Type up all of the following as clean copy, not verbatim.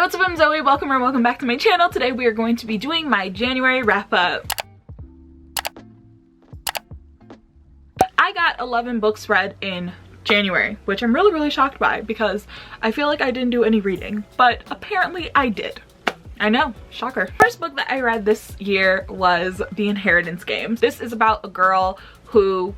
what's up, I'm Zoe. Welcome or welcome back to my channel. Today we are going to be doing my January wrap up. I got 11 books read in January, which I'm really shocked by because I feel like I didn't do any reading, but apparently I did. I know, shocker. First book that I read this year was The Inheritance Games. This is about a girl who,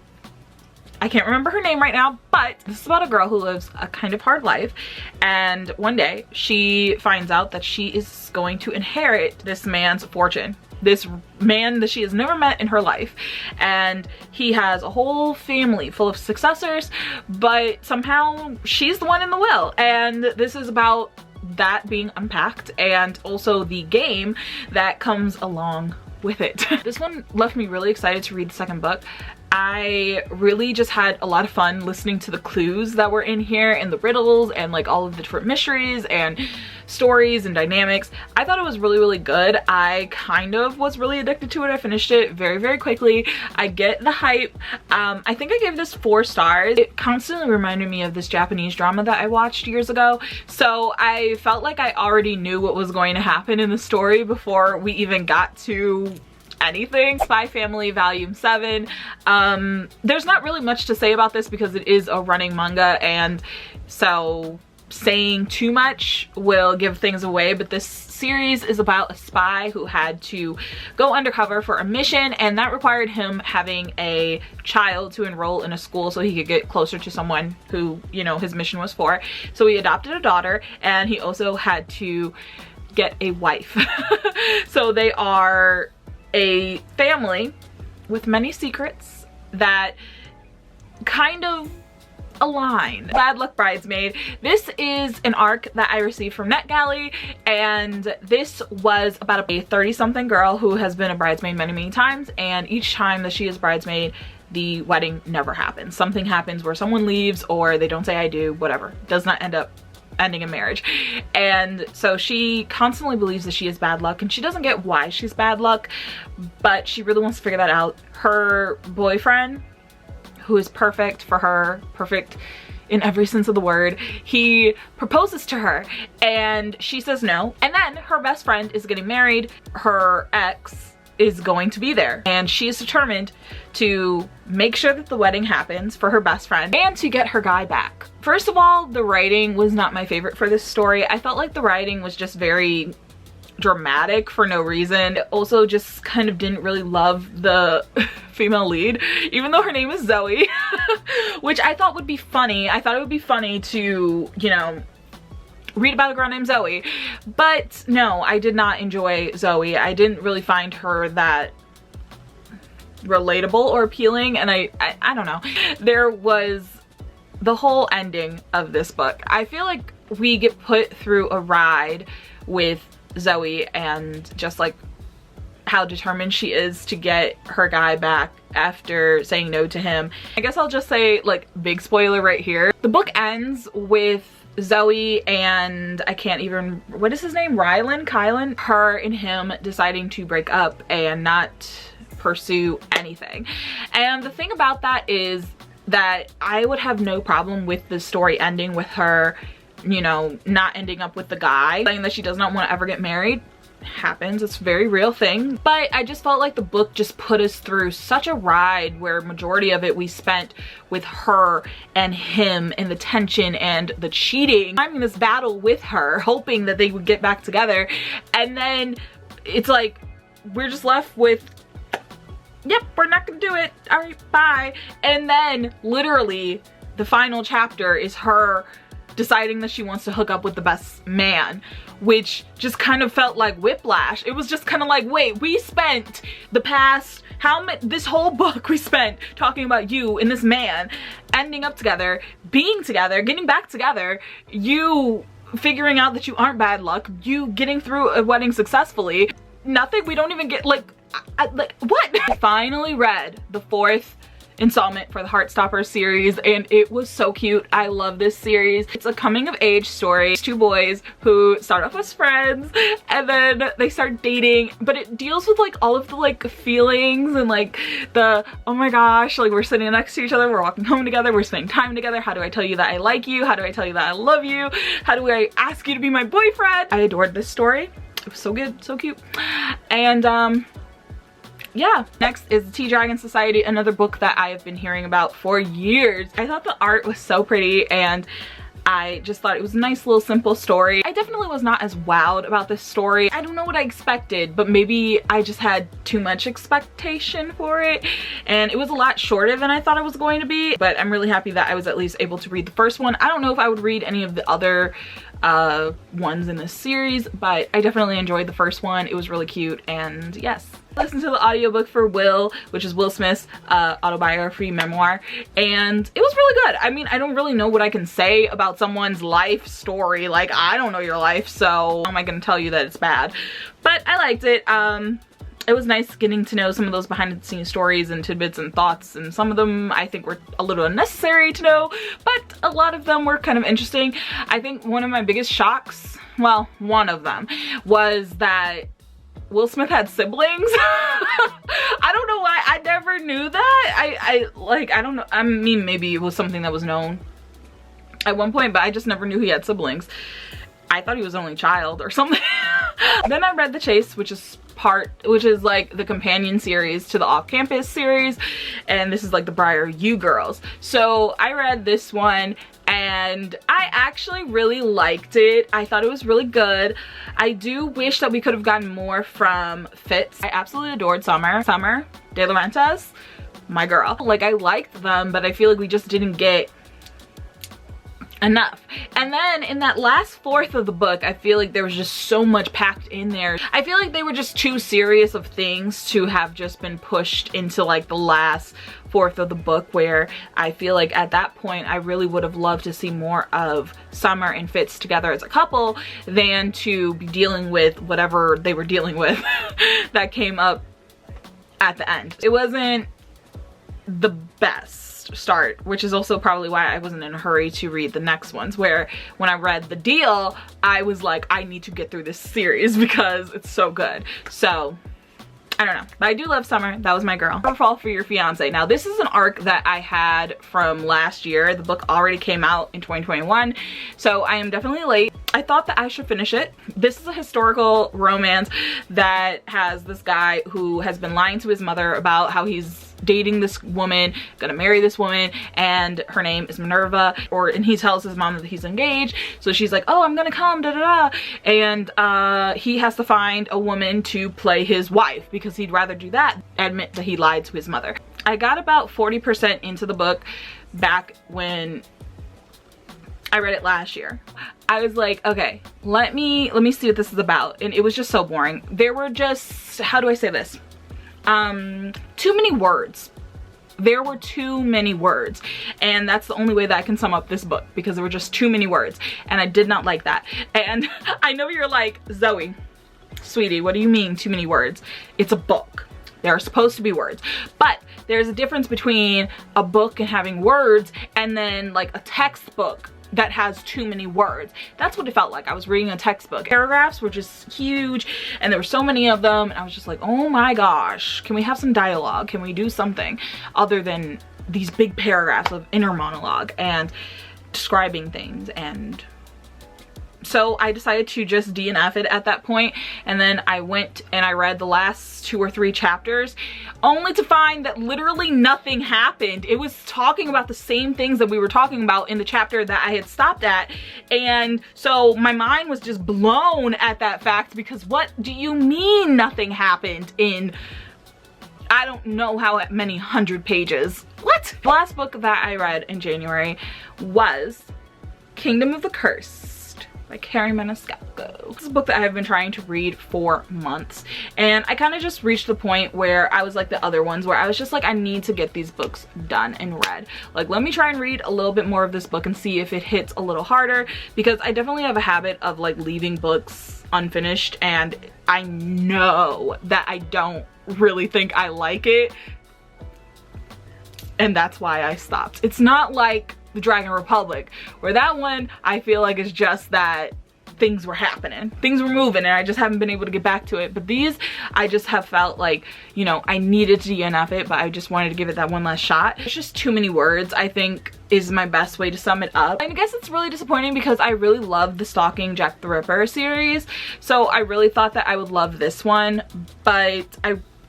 I can't remember her name right now, but this is about a girl who lives a kind of hard life, and one day she finds out that she is going to inherit this man's fortune. This man that she has never met in her life, and he has a whole family full of successors, but somehow she's the one in the will, and this is about that being unpacked and also the game that comes along with it. This one left me really excited to read the second book. I really just had a lot of fun listening to the clues that were in here and the riddles and like all of the different mysteries and stories and dynamics. I thought it was really good. I kind of was really addicted to it. I finished it very quickly. I get the hype. I think I gave this 4 stars. It constantly reminded me of this Japanese drama that I watched years ago, so I felt like I already knew what was going to happen in the story before we even got to anything. Spy Family Volume 7. There's not really much to say about this because it is a running manga, and so saying too much will give things away, but this series is about a spy who had to go undercover for a mission, and that required him having a child to enroll in a school so he could get closer to someone who, you know, his mission was for. So he adopted a daughter, and he also had to get a wife. So they are a family with many secrets that kind of align. Bad Luck Bridesmaid. This is an arc that I received from NetGalley, and this was about a 30-something girl who has been a bridesmaid many times, and each time that she is bridesmaid, the wedding never happens. Something happens where someone leaves or they don't say I do, whatever. Does not end up ending in marriage. And so she constantly believes that she is bad luck, and she doesn't get why she's bad luck, but she really wants to figure that out. Her boyfriend, who is perfect for her, perfect in every sense of the word, he proposes to her and she says no, and then her best friend is getting married. Her ex is going to be there, and she is determined to make sure that the wedding happens for her best friend and to get her guy back. First of all, the writing was not my favorite for this story. I felt like the writing was just very dramatic for no reason. Also just kind of didn't really love the female lead, even though her name is Zoe, which I thought would be funny. I thought it would be funny to, you know, read about a girl named Zoe, but no, I did not enjoy Zoe. I didn't really find her that relatable or appealing, and I don't know. There was the whole ending of this book. I feel like we get put through a ride with Zoe and just like how determined she is to get her guy back after saying no to him. I guess I'll just say, like, big spoiler right here. The book ends with Zoe and I can't even, what is his name? Kylan? Her and him deciding to break up and not pursue anything. And the thing about that is that I would have no problem with the story ending with her, you know, not ending up with the guy, saying that she does not want to ever get married. Happens, it's a very real thing, but I just felt like the book just put us through such a ride where majority of it we spent with her and him and the tension and the cheating. I'm in this battle with her hoping that they would get back together, and then it's like we're just left with, yep, we're not gonna do it, all right, bye. And then literally the final chapter is her deciding that she wants to hook up with the best man, which just kind of felt like whiplash. It was just kind of like, wait, we spent the past, this whole book we spent talking about you and this man ending up together, being together, getting back together, you figuring out that you aren't bad luck, you getting through a wedding successfully. Nothing, we don't even get like, like what? I finally read the 4th installment for the Heartstopper series, and it was so cute. I love this series. It's a coming of age story. It's two boys who start off as friends and then they start dating, but it deals with like all of the like feelings and like the, oh my gosh, like we're sitting next to each other, we're walking home together, we're spending time together. How do I tell you that I like you? How do I tell you that I love you? How do I ask you to be my boyfriend? I adored this story. It was so good, so cute. And yeah, next is the Tea Dragon Society, another book that I have been hearing about for years. I thought the art was so pretty and I just thought it was a nice little simple story. I definitely was not as wowed about this story. I don't know what I expected, but maybe I just had too much expectation for it, and it was a lot shorter than I thought it was going to be, but I'm really happy that I was at least able to read the first one. I don't know if I would read any of the other ones in this series, but I definitely enjoyed the first one. It was really cute, and yes. Listened to the audiobook for Will, which is Will Smith's autobiography memoir, and it was really good. I mean, I don't really know what I can say about someone's life story. Like, I don't know your life, so how am I gonna tell you that it's bad? But I liked it. It was nice getting to know some of those behind the scenes stories and tidbits and thoughts, and some of them I think were a little unnecessary to know, but a lot of them were kind of interesting. I think one of my biggest shocks, well, one of them, was that Will Smith had siblings. I don't know why. I never knew that. I don't know. I mean, maybe it was something that was known at one point, but I just never knew he had siblings. I thought he was only child or something. Then I read The Chase, which is like the companion series to the Off-Campus series, and this is like the Briar U Girls. So I read this one and I actually really liked it. I thought it was really good. I do wish that we could have gotten more from Fitz. I absolutely adored Summer De Laurentiis, my girl. Like, I liked them, but I feel like we just didn't get enough. And then in that last fourth of the book, I feel like there was just so much packed in there. I feel like they were just too serious of things to have just been pushed into like the last fourth of the book, where I feel like at that point I really would have loved to see more of Summer and Fitz together as a couple than to be dealing with whatever they were dealing with that came up at the end. It wasn't the best start, which is also probably why I wasn't in a hurry to read the next ones, where when I read The Deal, I was like, I need to get through this series because it's so good. So I don't know, but I do love Summer. That was my girl. Fall for Your Fiance. Now this is an arc that I had from last year. The book already came out in 2021, so I am definitely late. I thought that I should finish it. This is a historical romance that has this guy who has been lying to his mother about how he's dating this woman, gonna marry this woman, and her name is Minerva, and he tells his mom that he's engaged, so she's like, oh, I'm gonna come, da da da, and he has to find a woman to play his wife because he'd rather do that, admit that he lied to his mother. I got about 40% into the book back when I read it last year. I was like, okay, let me see what this is about, and it was just so boring. There were just, how do I say this? Too many words. There were too many words, and that's the only way that I can sum up this book, because there were just too many words, and I did not like that. And I know you're like, Zoe, sweetie, what do you mean too many words? It's a book. There are supposed to be words, but there's a difference between a book and having words and then like a textbook that has too many words. That's what it felt like. I was reading a textbook. Paragraphs were just huge, and there were so many of them, and I was just like, oh my gosh, can we have some dialogue? Can we do something other than these big paragraphs of inner monologue and describing things? And so I decided to just DNF it at that point, and then I went and I read the last 2 or 3 chapters, only to find that literally nothing happened. It was talking about the same things that we were talking about in the chapter that I had stopped at, and so my mind was just blown at that fact, because what do you mean nothing happened in, I don't know how many 100 pages? What? The last book that I read in January was Kingdom of the Curse by Kerri Maniscalco. This is a book that I've been trying to read for months, and I kind of just reached the point where I was like the other ones, where I was just like, I need to get these books done and read. Like, let me try and read a little bit more of this book and see if it hits a little harder, because I definitely have a habit of like leaving books unfinished, and I know that I don't really think I like it. and that's why I stopped. It's not like the Dragon Republic, where that one I feel like is just that things were happening, things were moving, and I just haven't been able to get back to it. But these, I just have felt like, you know, I needed to DNF it, but I just wanted to give it that one last shot. It's just too many words, I think, is my best way to sum it up. And I guess it's really disappointing because I really love the Stalking Jack the Ripper series, so I really thought that I would love this one, but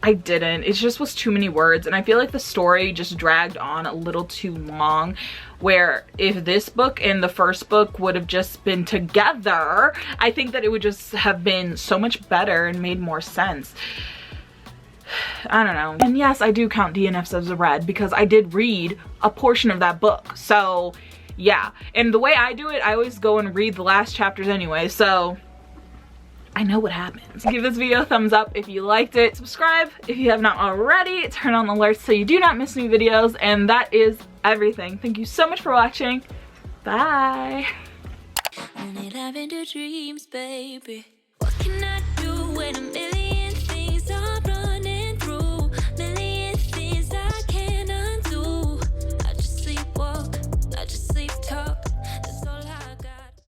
I didn't. It just was too many words, and I feel like the story just dragged on a little too long, where if this book and the first book would have just been together, I think that it would just have been so much better and made more sense. I don't know. And yes, I do count DNFs as a read because I did read a portion of that book. So yeah, and the way I do it, I always go and read the last chapters anyway, so I know what happens. Give this video a thumbs up if you liked it. Subscribe if you have not already. Turn on the alerts so you do not miss new videos. And that is everything. Thank you so much for watching. Bye. Only loving the dreams, baby. What can I do when I'm